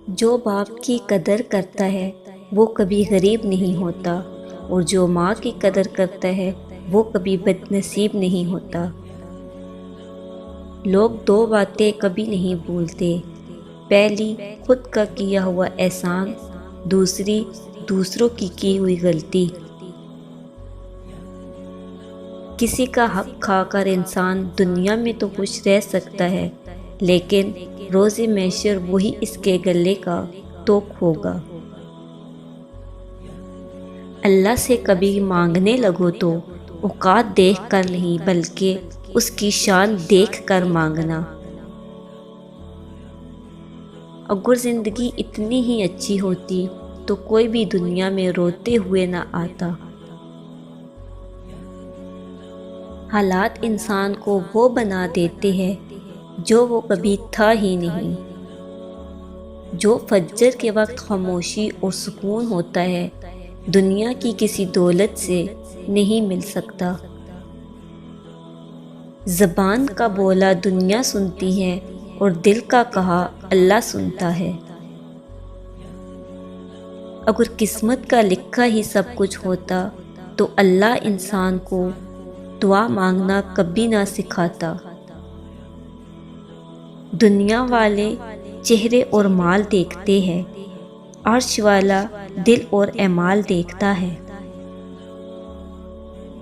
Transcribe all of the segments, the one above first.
جو باپ کی قدر کرتا ہے وہ کبھی غریب نہیں ہوتا، اور جو ماں کی قدر کرتا ہے وہ کبھی بد نصیب نہیں ہوتا۔ لوگ دو باتیں کبھی نہیں بھولتے، پہلی خود کا کیا ہوا احسان، دوسری دوسروں کی ہوئی غلطی۔ کسی کا حق کھا کر انسان دنیا میں تو خوش رہ سکتا ہے، لیکن روز محشر وہی اس کے گلے کا توق ہوگا۔ اللہ سے کبھی مانگنے لگو تو اوقات دیکھ کر نہیں بلکہ اس کی شان دیکھ کر مانگنا۔ اگر زندگی اتنی ہی اچھی ہوتی تو کوئی بھی دنیا میں روتے ہوئے نہ آتا۔ حالات انسان کو وہ بنا دیتے ہیں جو وہ کبھی تھا ہی نہیں۔ جو فجر کے وقت خاموشی اور سکون ہوتا ہے دنیا کی کسی دولت سے نہیں مل سکتا۔ زبان کا بولا دنیا سنتی ہے اور دل کا کہا اللہ سنتا ہے۔ اگر قسمت کا لکھا ہی سب کچھ ہوتا تو اللہ انسان کو دعا مانگنا کبھی نہ سکھاتا۔ دنیا والے چہرے اور مال دیکھتے ہیں، عرش والا دل اور اعمال دیکھتا ہے۔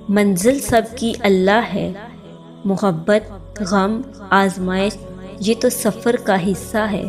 منزل سب کی اللہ ہے، محبت، غم، آزمائش یہ تو سفر کا حصہ ہے۔